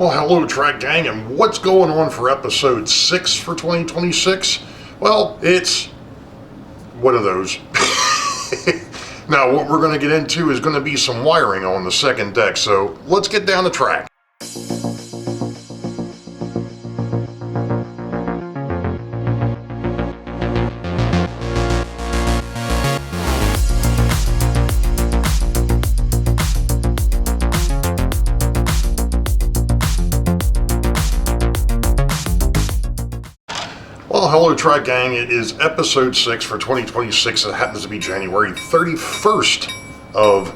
Well, hello track gang, and what's going on for episode 6 for 2026? Well, it's one of those. Now, what we're going to get into is going to be some wiring on the second deck, so let's get down the track. Well, hello track gang, it is episode 6 for 2026. It happens to be January 31st of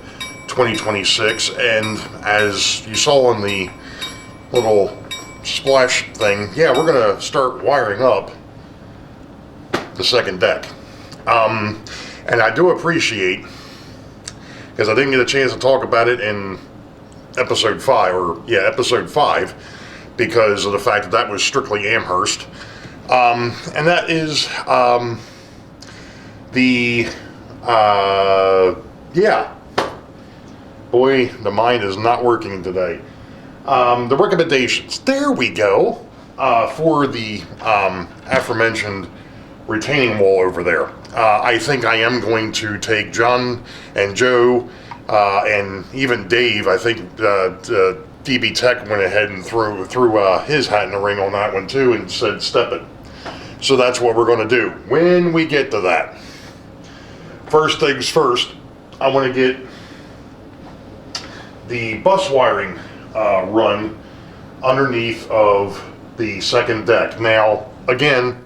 2026, and as you saw on the little splash thing, yeah, we're going to start wiring up the second deck. And I do appreciate, because I didn't get a chance to talk about it in episode 5, because of the fact that that was strictly Amherst. And that is, boy, the mind is not working today. The recommendations, there we go, for the, aforementioned retaining wall over there. I think I am going to take John and Joe, and even Dave. I think, DB Tech went ahead and threw his hat in the ring on that one too and said step it. So that's what we're going to do when we get to that. First things first, I want to get the bus wiring run underneath of the second deck. Now, again,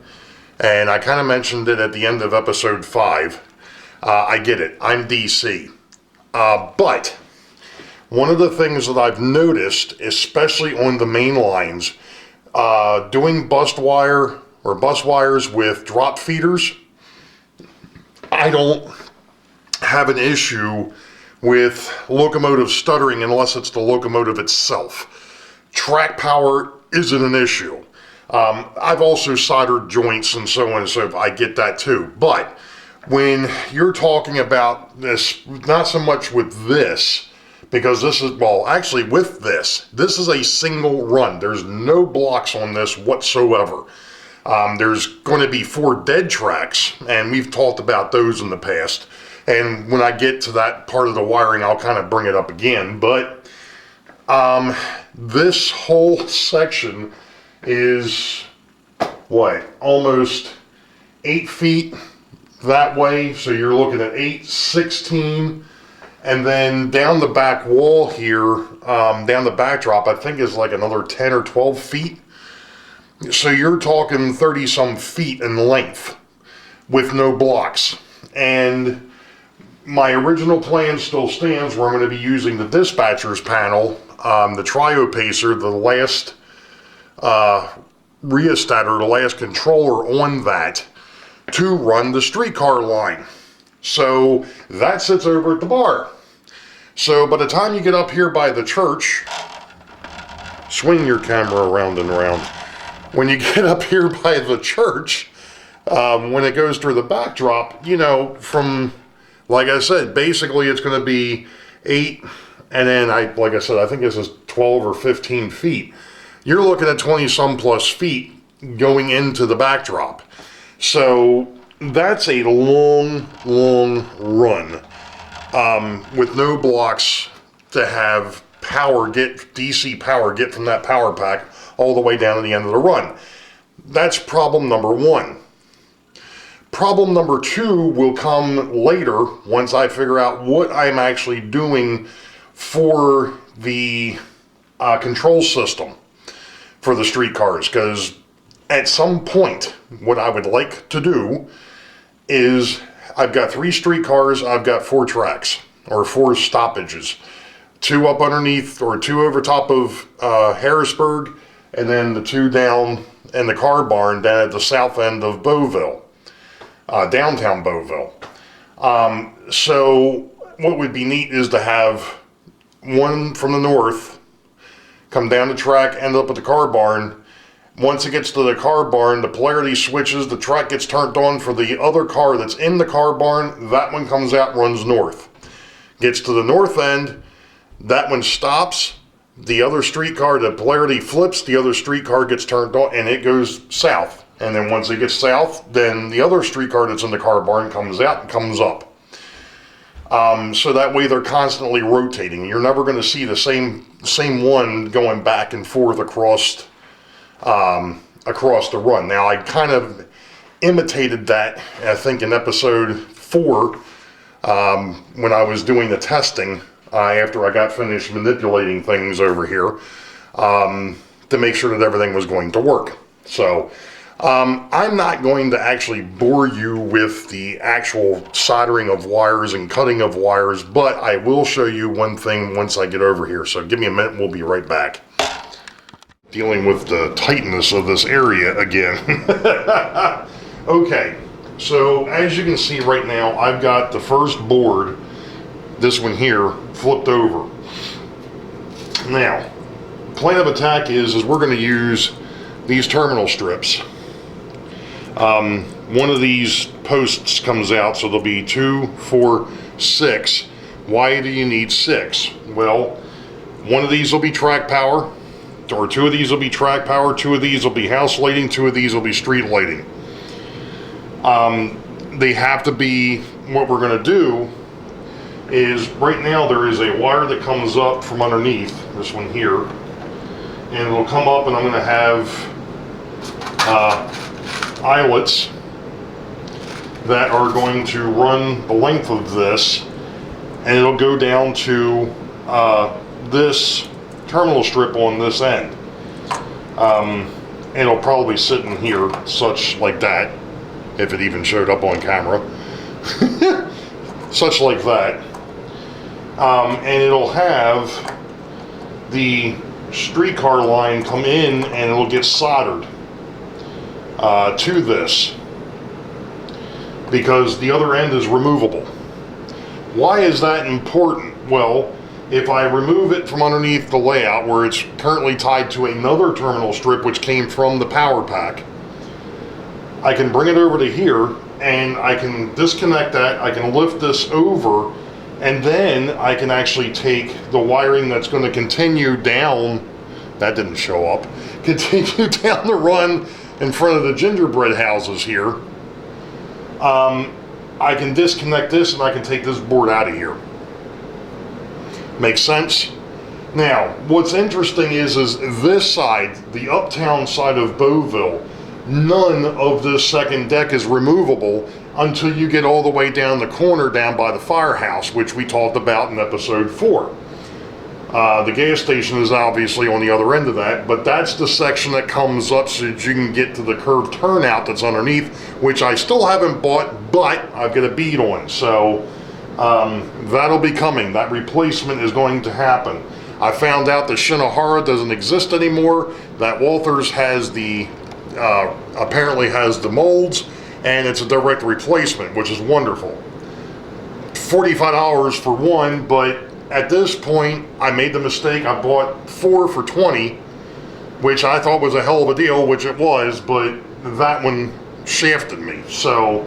and I kind of mentioned it at the end of episode 5, I get it, I'm DC. But one of the things that I've noticed, especially on the main lines, doing bus wires with drop feeders, I don't have an issue with locomotive stuttering unless it's the locomotive itself. Track power isn't an issue. I've also soldered joints and so on and so forth. I get that too. But when you're talking about this, not so much with this, because this is, well, actually with this is a single run. There's no blocks on this whatsoever. There's going to be 4 dead tracks, and we've talked about those in the past. And when I get to that part of the wiring, I'll kind of bring it up again. But this whole section is, almost 8 feet that way. So you're looking at 8, 16. And then down the back wall here, down the backdrop, I think is like another 10 or 12 feet. So you're talking 30 some feet in length with no blocks. And my original plan still stands, where I'm going to be using the dispatcher's panel, the trio pacer, the last rheostat or the last controller on that, to run the streetcar line. So that sits over at the bar. So by the time you get up here by the church, swing your camera around and around. When you get up here by the church, when it goes through the backdrop, from, like I said, basically it's going to be 8, and then I think this is 12 or 15 feet. You're looking at 20 some plus feet going into the backdrop. So that's a long run, with no blocks to have DC power get from that power pack all the way down to the end of the run. That's problem number 1. Problem number 2 will come later once I figure out what I'm actually doing for the control system for the streetcars, because at some point what I would like to do is, I've got 3 streetcars, I've got 4 tracks, or 4 stoppages. 2 up underneath, or 2 over top of Harrisburg, and then the 2 down in the car barn down at the south end of Boeville, downtown Boeville. So what would be neat is to have one from the north come down the track, end up at the car barn. Once it gets to the car barn, the polarity switches, the track gets turned on for the other car that's in the car barn. That one comes out, runs north. Gets to the north end, that one stops, the other streetcar, the polarity flips, the other streetcar gets turned on, and it goes south. And then once it gets south, then the other streetcar that's in the car barn comes out and comes up. So that way they're constantly rotating. You're never going to see the same one going back and forth across the run. Now, I kind of imitated that, I think, in episode 4 when I was doing the testing after I got finished manipulating things over here to make sure that everything was going to work. So I'm not going to actually bore you with the actual soldering of wires and cutting of wires, but I will show you one thing once I get over here. So give me a minute and we'll be right back. Dealing with the tightness of this area again. Okay, so as you can see right now, I've got the first board, this one here, flipped over. Now, plan of attack is we're going to use these terminal strips. One of these posts comes out, so there'll be 2, 4, 6. Why do you need 6? Well, one of these will be track power, or 2 of these will be track power, 2 of these will be house lighting, 2 of these will be street lighting. They have to be, what we're going to do is, right now there is a wire that comes up from underneath, this one here, and it'll come up and I'm going to have eyelets that are going to run the length of this, and it'll go down to this terminal strip on this end. And it'll probably sit in here, such like that, if it even showed up on camera. Such like that. And it'll have the streetcar line come in and it'll get soldered to this, because the other end is removable. Why is that important? Well, if I remove it from underneath the layout where it's currently tied to another terminal strip which came from the power pack, I can bring it over to here and I can disconnect that, I can lift this over, and then I can actually take the wiring that's going to continue down, that didn't show up, continue down the run in front of the gingerbread houses here. I can disconnect this and I can take this board out of here. Makes sense? Now, what's interesting is this side, the uptown side of Boeville, none of this second deck is removable until you get all the way down the corner down by the firehouse, which we talked about in episode 4. The gas station is obviously on the other end of that, but that's the section that comes up so that you can get to the curved turnout that's underneath, which I still haven't bought, but I've got a bead on. So that'll be coming. That replacement is going to happen. I found out that Shinohara doesn't exist anymore, that Walthers has the, apparently has the molds, and it's a direct replacement, which is wonderful. $45 for one, but at this point, I made the mistake. I bought 4 for $20, which I thought was a hell of a deal, which it was, but that one shafted me. So,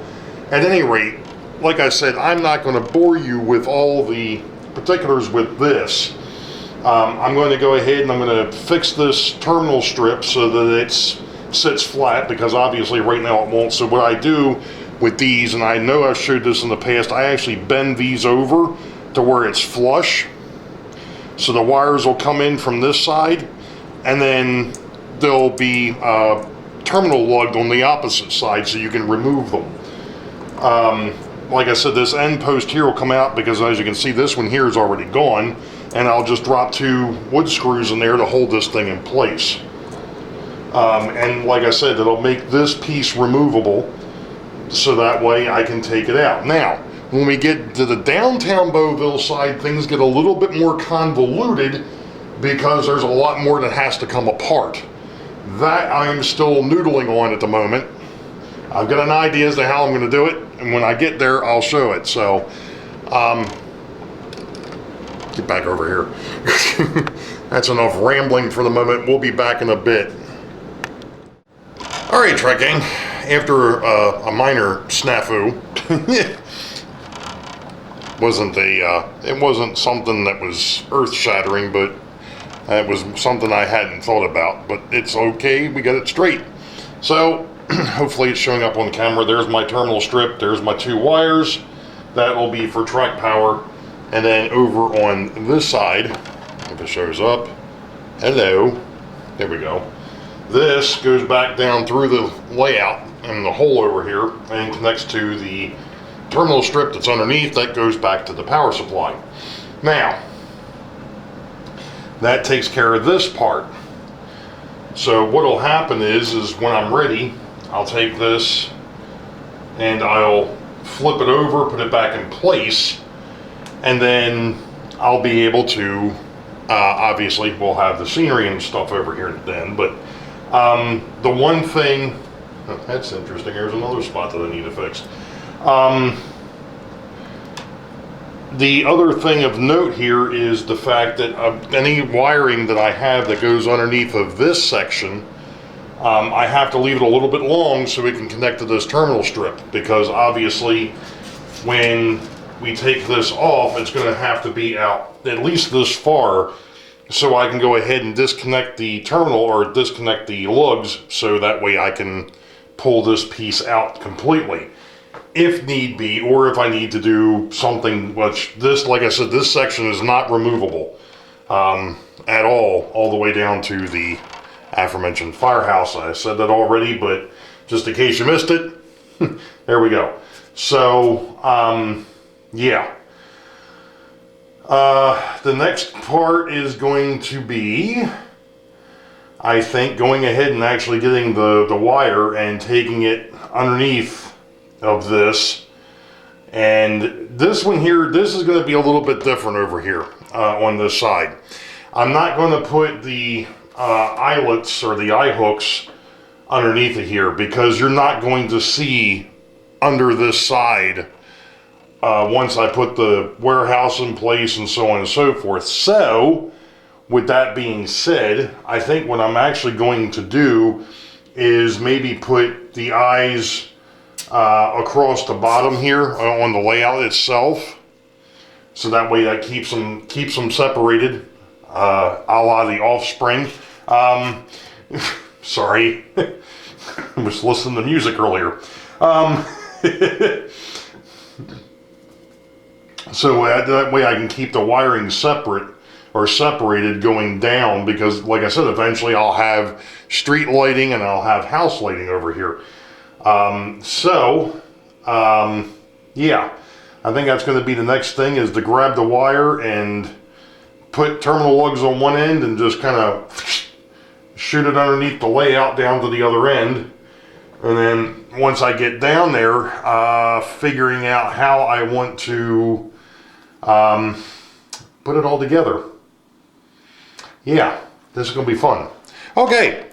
at any rate, like I said, I'm not going to bore you with all the particulars with this. I'm going to go ahead and I'm going to fix this terminal strip so that it sits flat, because obviously right now it won't. So what I do with these, and I know I've showed this in the past, I actually bend these over to where it's flush, so the wires will come in from this side, and then there'll be terminal lugged on the opposite side so you can remove them. Like I said, this end post here will come out because, as you can see, this one here is already gone, and I'll just drop 2 wood screws in there to hold this thing in place. And like I said, it'll make this piece removable so that way I can take it out. Now, when we get to the downtown Boeville side, things get a little bit more convoluted because there's a lot more that has to come apart. That I'm still noodling on at the moment. I've got an idea as to how I'm going to do it, and when I get there, I'll show it. So, get back over here. That's enough rambling for the moment. We'll be back in a bit. All right, Trek Gang. After a minor snafu, it wasn't something that was earth-shattering, but That was something I hadn't thought about, but it's okay, we got it straight. So hopefully it's showing up on the camera. There's my terminal strip, there's my 2 wires. That will be for track power. And then over on this side, if it shows up, hello, there we go. This goes back down through the layout and the hole over here and connects to the terminal strip that's underneath. That goes back to the power supply. Now, that takes care of this part. So what will happen is when I'm ready, I'll take this and I'll flip it over, put it back in place, and then I'll be able to, obviously we'll have the scenery and stuff over here then, but the one thing, oh, that's interesting, there's another spot that I need to fix. The other thing of note here is the fact that any wiring that I have that goes underneath of this section, I have to leave it a little bit long so it can connect to this terminal strip, because obviously when we take this off, it's going to have to be out at least this far, so I can go ahead and disconnect the terminal or disconnect the lugs, so that way I can pull this piece out completely if need be, or if I need to do something, which this, like I said, this section is not removable at all the way down to the aforementioned firehouse. I said that already, but just in case you missed it, there we go. So yeah, the next part is going to be, I think, going ahead and actually getting the wire and taking it underneath of this. And this one here, this is going to be a little bit different over here on this side. I'm not going to put the eyelets or the eye hooks underneath of here, because you're not going to see under this side once I put the warehouse in place and so on and so forth. So with that being said, I think what I'm actually going to do is maybe put the eyes across the bottom here on the layout itself, so that way that keeps them separated, a la the Offspring. Sorry, I was listening to music earlier. So that way I can keep the wiring separate or separated going down, because like I said, eventually I'll have street lighting and I'll have house lighting over here. Yeah, I think that's going to be the next thing, is to grab the wire and put terminal lugs on one end and just kind of shoot it underneath the layout down to the other end. And then once I get down there, figuring out how I want to put it all together. Yeah, this is going to be fun. Okay.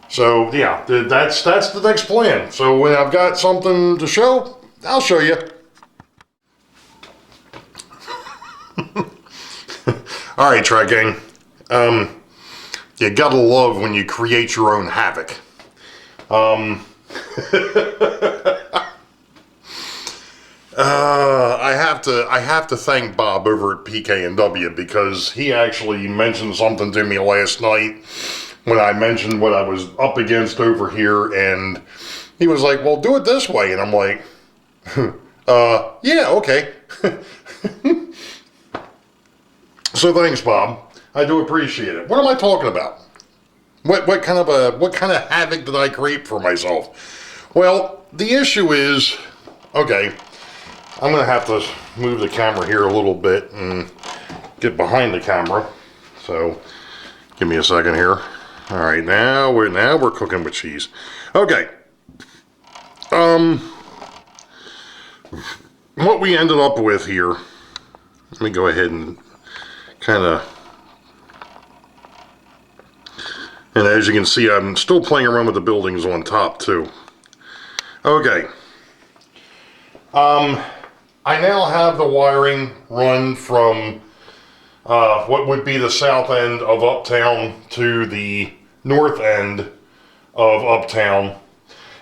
So yeah, that's the next plan. So when I've got something to show, I'll show you. All right, Track Gang. You gotta love when you create your own havoc. I have to thank Bob over at PK&W, because he actually mentioned something to me last night when I mentioned what I was up against over here, and he was like, well, do it this way. And I'm like, yeah, okay. So thanks, Bob. I do appreciate it. What am I talking about? What kind of havoc did I create for myself? Well, the issue is, okay, I'm gonna have to move the camera here a little bit and get behind the camera. So give me a second here. All right, now we're cooking with cheese. Okay. What we ended up with here, let me go ahead and kind of, and as you can see, I'm still playing around with the buildings on top too. Okay. I now have the wiring run from what would be the south end of Uptown to the north end of Uptown.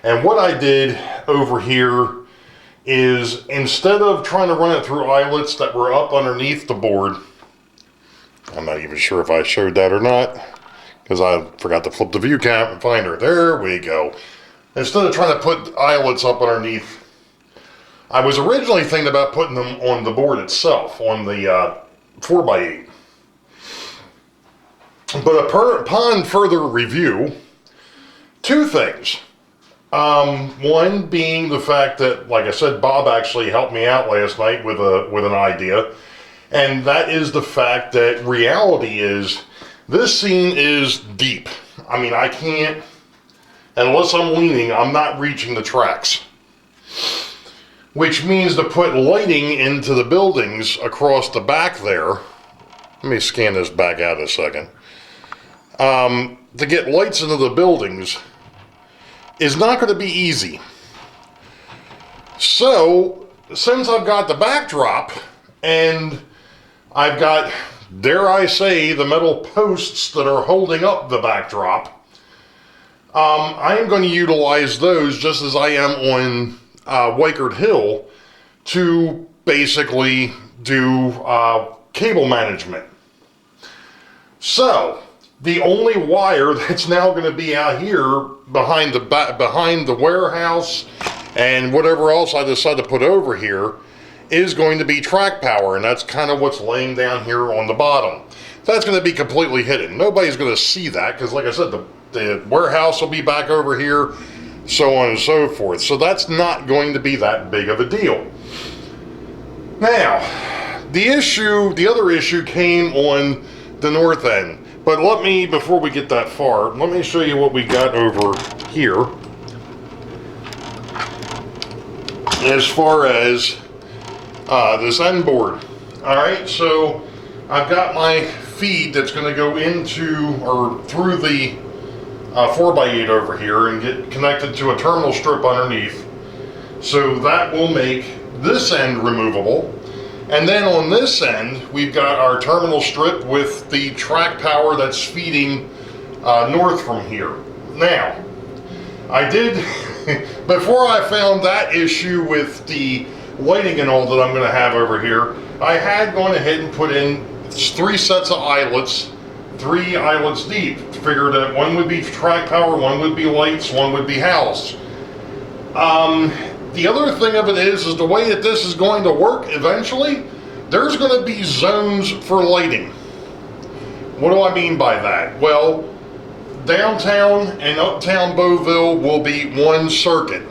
And what I did over here is, instead of trying to run it through eyelets that were up underneath the board, I'm not even sure if I showed that or not, because I forgot to flip the view finder. There we go. Instead of trying to put eyelets up underneath, I was originally thinking about putting them on the board itself, on the 4x8. But upon further review, two things. One being the fact that, like I said, Bob actually helped me out last night with an idea, and that is the fact that reality is this scene is deep. I mean, I can't, unless I'm leaning, I'm not reaching the tracks. Which means to put lighting into the buildings across the back there. Let me scan this back out a second. To get lights into the buildings is not going to be easy. So, since I've got the backdrop and I've got, dare I say, the metal posts that are holding up the backdrop, I am going to utilize those just as I am on Wykert Hill to basically do cable management. So, the only wire that's now going to be out here behind the warehouse and whatever else I decide to put over here is going to be track power, and that's kind of what's laying down here on the bottom. That's going to be completely hidden. Nobody's going to see that because, like I said, the warehouse will be back over here, so on and so forth. So that's not going to be that big of a deal. Now, the other issue came on the north end. But let me, before we get that far, let me show you what we got over here as far as this end board. Alright, so I've got my feed that's going to go into or through the 4x8 over here and get connected to a terminal strip underneath. So that will make this end removable. And then on this end, we've got our terminal strip with the track power that's feeding north from here. Now, I did, before I found that issue with the lighting and all that I'm going to have over here, I had gone ahead and put in 3 sets of eyelets, 3 eyelets deep. Figured that one would be track power, one would be lights, one would be house. The other thing of it is the way that this is going to work eventually, there's going to be zones for lighting. What do I mean by that? Well, downtown and uptown Boeville will be one circuit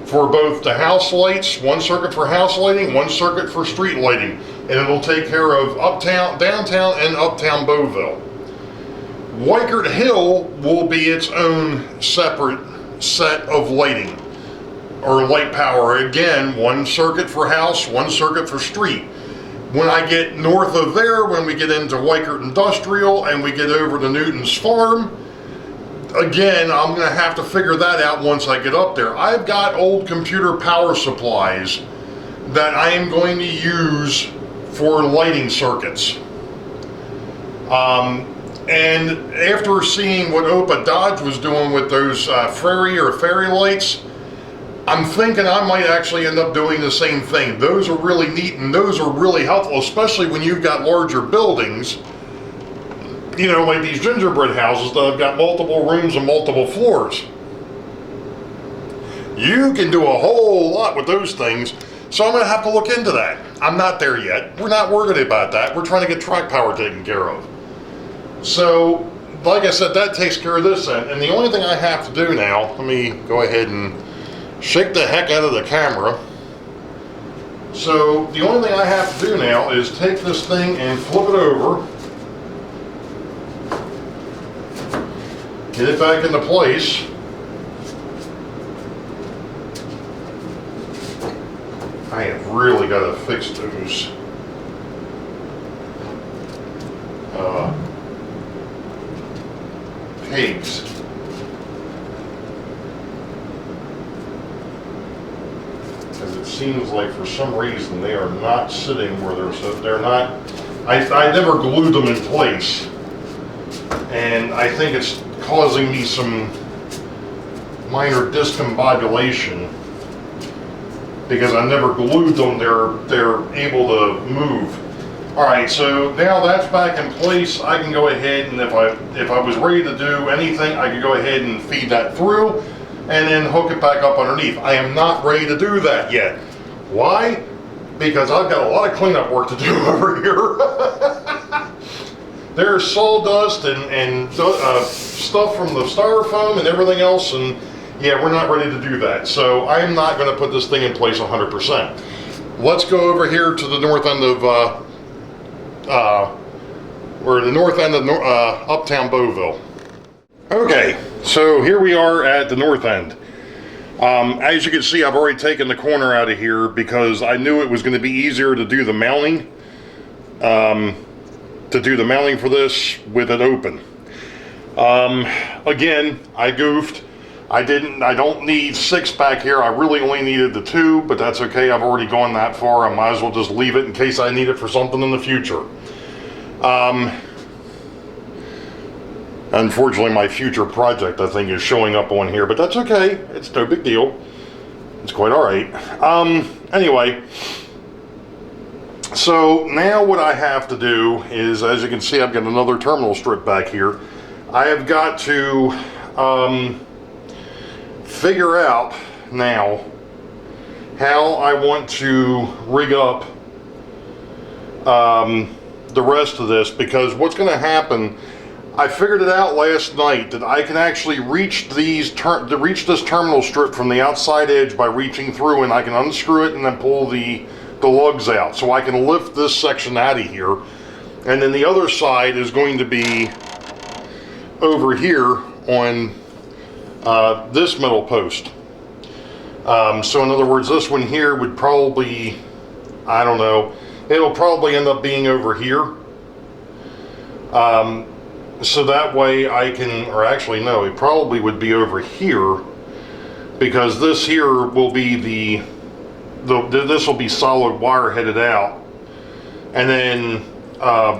for both the house lights, one circuit for house lighting, one circuit for street lighting, and it'll take care of uptown, downtown, and uptown Boeville. Wykert Hill will be its own separate set of lighting, or light power. Again, one circuit for house, one circuit for street. When I get north of there, when we get into Wykert Industrial and we get over to Newton's Farm, again, I'm going to have to figure that out once I get up there. I've got old computer power supplies that I am going to use for lighting circuits. And after seeing what Opa Dodge was doing with those fairy lights, I'm thinking I might actually end up doing the same thing. Those are really neat and those are really helpful, especially when you've got larger buildings, you know, like these gingerbread houses that have got multiple rooms and multiple floors. You can do a whole lot with those things, so I'm going to have to look into that. I'm not there yet. We're not worried about that. We're trying to get track power taken care of. So, like I said, that takes care of this end. And the only thing I have to do now, let me go ahead and shake the heck out of the camera. So, the only thing I have to do now is take this thing and flip it over. Get it back into place. I have really got to fix those pegs. Because it seems like for some reason they are not sitting where they're not. I never glued them in place, and I think it's causing me some minor discombobulation because I never glued them. They're able to move. All right, so now that's back in place. I can go ahead and if I was ready to do anything, I could go ahead and feed that through and then hook it back up underneath. I am not ready to do that yet. Why? Because I've got a lot of cleanup work to do over here. There's sawdust and stuff from the styrofoam and everything else, and yeah, we're not ready to do that. So I'm not going to put this thing in place 100%. Let's go over here to the north end of uptown Boeville. Okay, so here we are at the north end. As you can see, I've already taken the corner out of here because I knew it was going to be easier to do the mounting. For this with it open. Again, I goofed. I don't need 6 back here. I really only needed the 2, but that's okay. I've already gone that far. I might as well just leave it in case I need it for something in the future. Unfortunately, my future project, I think, is showing up on here, but that's okay. It's no big deal. It's quite all right. Anyway, so now what I have to do is, as you can see, I've got another terminal strip back here. I have got to figure out now how I want to rig up the rest of this, because what's going to happen, I figured it out last night that I can actually reach this terminal strip from the outside edge by reaching through, and I can unscrew it and then pull the lugs out, so I can lift this section out of here, and then the other side is going to be over here on this metal post. So in other words, this one here would probably, I don't know, it'll probably end up being over here. So that way I can, or actually no, it probably would be over here, because this here will be this will be solid wire headed out, and then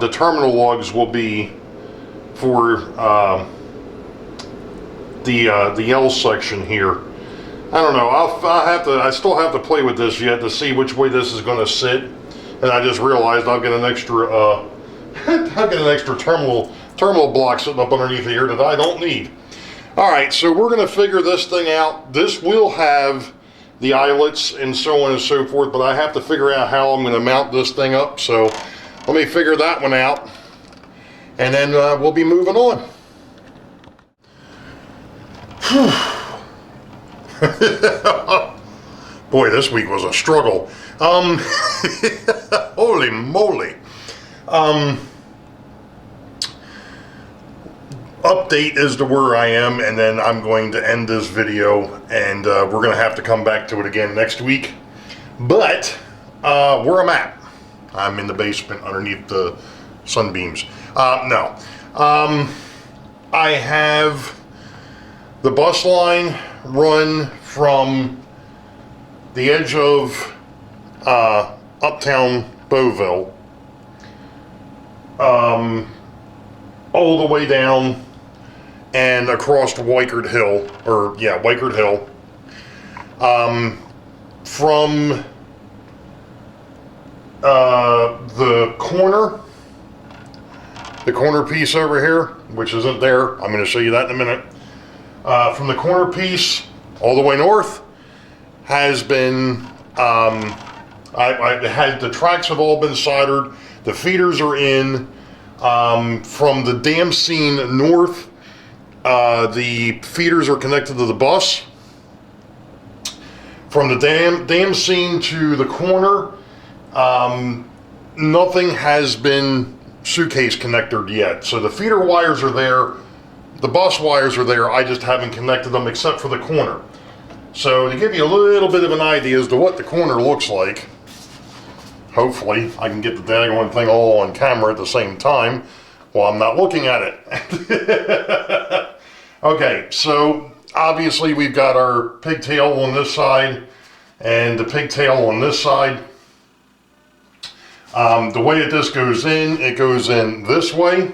the terminal lugs will be for the L section here. I don't know. I still have to play with this yet to see which way this is going to sit. And I just realized I've got an extra terminal block sitting up underneath here that I don't need. All right, so we're going to figure this thing out. This will have the eyelets and so on and so forth, but I have to figure out how I'm going to mount this thing up. So let me figure that one out, and then we'll be moving on. Boy, this week was a struggle. Holy moly. Update as to where I am, and then I'm going to end this video, and we're going to have to come back to it again next week. But where I'm at, I'm in the basement underneath the sunbeams. No. I have the bus line run from the edge of uptown Boeville all the way down and across Wykert Hill, Wykert Hill. From the corner piece over here, which isn't there, I'm going to show you that in a minute. From the corner piece all the way north has been, the tracks have all been soldered, the feeders are in. From the dam scene north, the feeders are connected to the bus. From the dam scene to the corner, nothing has been suitcase connected yet. So the feeder wires are there, the bus wires are there, I just haven't connected them except for the corner. So to give you a little bit of an idea as to what the corner looks like, hopefully I can get the daggone thing all on camera at the same time while I'm not looking at it. Okay, so obviously we've got our pigtail on this side and the pigtail on this side. The way that this goes in, it goes in this way.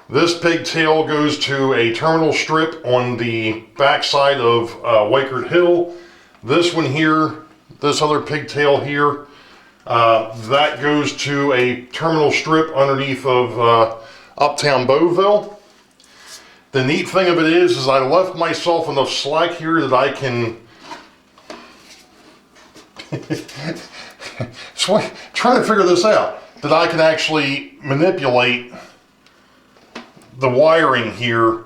This pigtail goes to a terminal strip on the back side of Wykert Hill. This one here, this other pigtail here, That goes to a terminal strip underneath of Uptown Boeville. The neat thing of it is I left myself enough slack here that I can trying to figure this out, that I can actually manipulate the wiring here.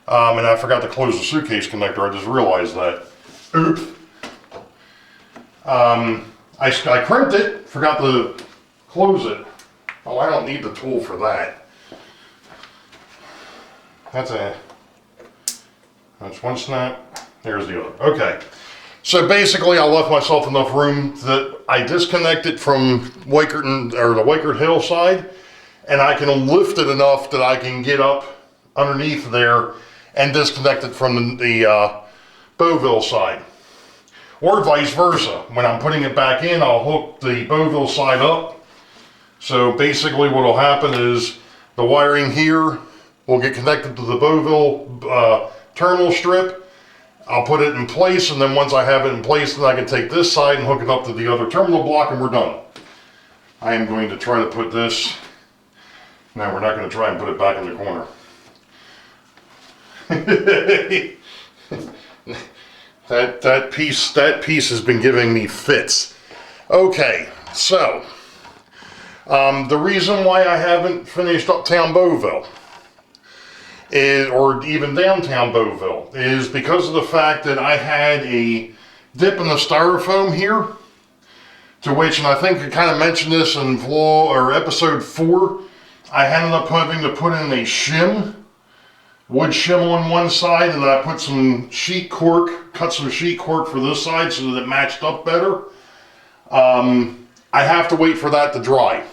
And I forgot to close the suitcase connector. I just realized that. Oops. I crimped it, forgot to close it. Oh, I don't need the tool for that. That's one snap. There's the other. Okay. So basically, I left myself enough room that I disconnected from the Wakert hillside, and I can lift it enough that I can get up underneath there and disconnect it from the Boeville side. Or vice versa. When I'm putting it back in, I'll hook the Boeville side up. So basically what will happen is the wiring here will get connected to the Boeville terminal strip. I'll put it in place, and then once I have it in place, then I can take this side and hook it up to the other terminal block, and we're done. I am going to try to put this, no, we're not going to try and put it back in the corner. that piece has been giving me fits. Okay, so the reason why I haven't finished Uptown Boeville or even downtown Boeville is because of the fact that I had a dip in the styrofoam here, to which, and I think I kind of mentioned this in episode 4, I ended up having to put in a shim, wood shim on one side, and then I put some sheet cork, cut some sheet cork for this side so that it matched up better. I have to wait for that to dry.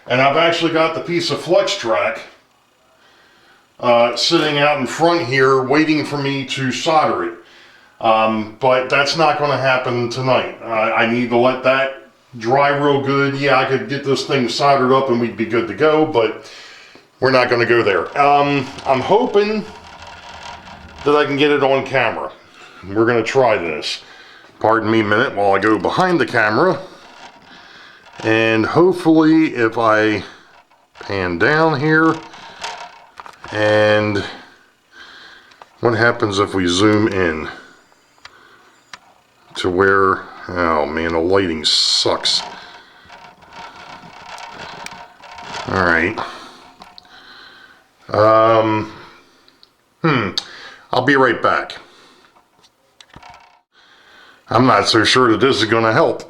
And I've actually got the piece of flex track sitting out in front here waiting for me to solder it. But that's not going to happen tonight. I need to let that dry real good. Yeah, I could get this thing soldered up and we'd be good to go, but we're not going to go there. I'm hoping that I can get it on camera. We're going to try this. Pardon me a minute while I go behind the camera. And hopefully if I pan down here, and what happens if we zoom in to where, oh man, the lighting sucks. All right. I'll be right back. I'm not so sure that this is going to help.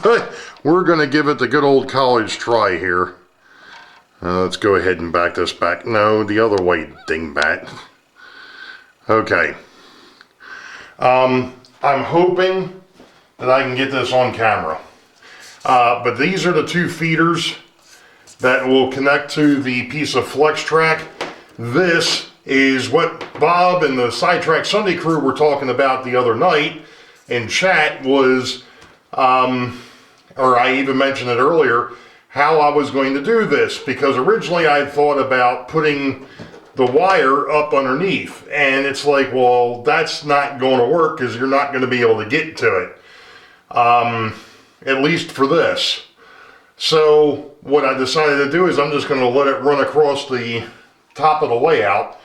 But we're going to give it the good old college try here. Let's go ahead and back this back. No, the other way, dingbat. Okay. I'm hoping that I can get this on camera. But these are the two feeders that will connect to the piece of flex track. This is what Bob and the Sidetrack Sunday crew were talking about the other night in chat was, or I even mentioned it earlier, how I was going to do this, because originally I had thought about putting the wire up underneath, and it's like, well, that's not going to work because you're not going to be able to get to it, at least for this. So what I decided to do is I'm just going to let it run across the top of the layout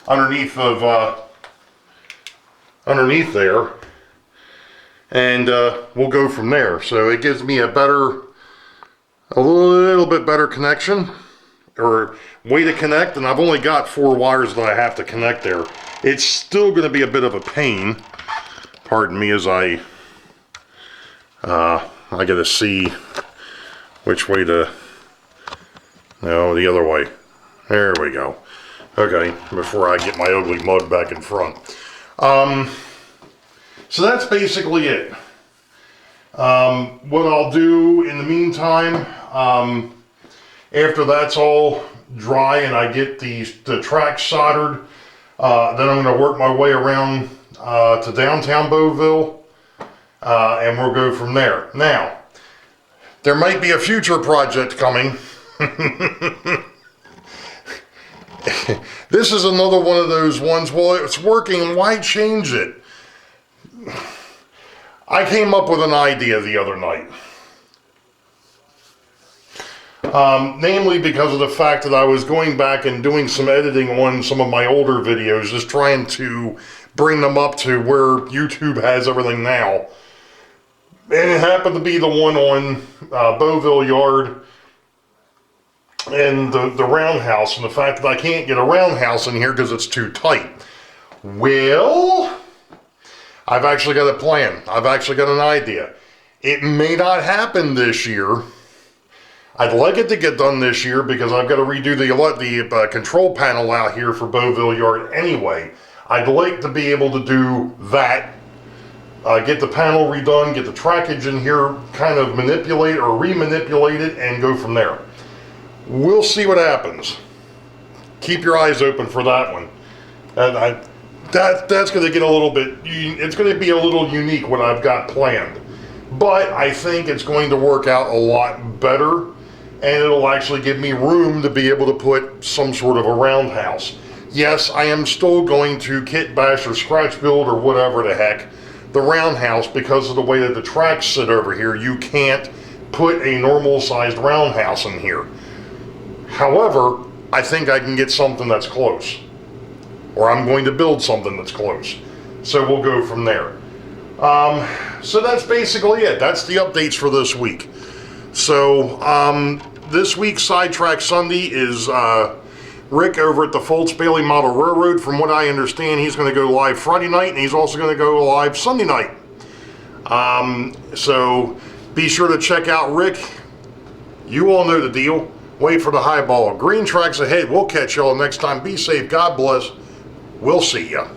underneath there, and we'll go from there. So it gives me a little bit better connection, or way to connect, and I've only got 4 wires that I have to connect there. It's still going to be a bit of a pain. Pardon me as I got to see which way to, no, the other way. There we go. Okay, before I get my ugly mug back in front. So that's basically it. What I'll do in the meantime, after that's all dry and I get the tracks soldered, then I'm going to work my way around to downtown Boeville, and we'll go from there. Now, there might be a future project coming. This is another one of those ones, well, it's working, why change it? I came up with an idea the other night. Namely because of the fact that I was going back and doing some editing on some of my older videos, just trying to bring them up to where YouTube has everything now. And it happened to be the one on Boeville Yard and the roundhouse, and the fact that I can't get a roundhouse in here because it's too tight. Well, I've actually got a plan. I've actually got an idea. It may not happen this year. I'd like it to get done this year because I've got to redo the control panel out here for Boeville Yard anyway. I'd like to be able to do that, get the panel redone, get the trackage in here, kind of manipulate or remanipulate it, and go from there. We'll see what happens. Keep your eyes open for that one. And that's going to get a little bit, it's going to be a little unique what I've got planned. But I think it's going to work out a lot better. And it'll actually give me room to be able to put some sort of a roundhouse. Yes, I am still going to kit bash or scratch build or whatever the heck the roundhouse, because of the way that the tracks sit over here. You can't put a normal sized roundhouse in here. However, I think I can get something that's close. Or I'm going to build something that's close. So we'll go from there. So that's basically it. That's the updates for this week. So, this week's Sidetrack Sunday is Rick over at the Boeville Model Railroad. From what I understand, he's going to go live Friday night, and he's also going to go live Sunday night. So, be sure to check out Rick. You all know the deal. Wait for the high ball. Green tracks ahead. We'll catch y'all next time. Be safe. God bless. We'll see ya.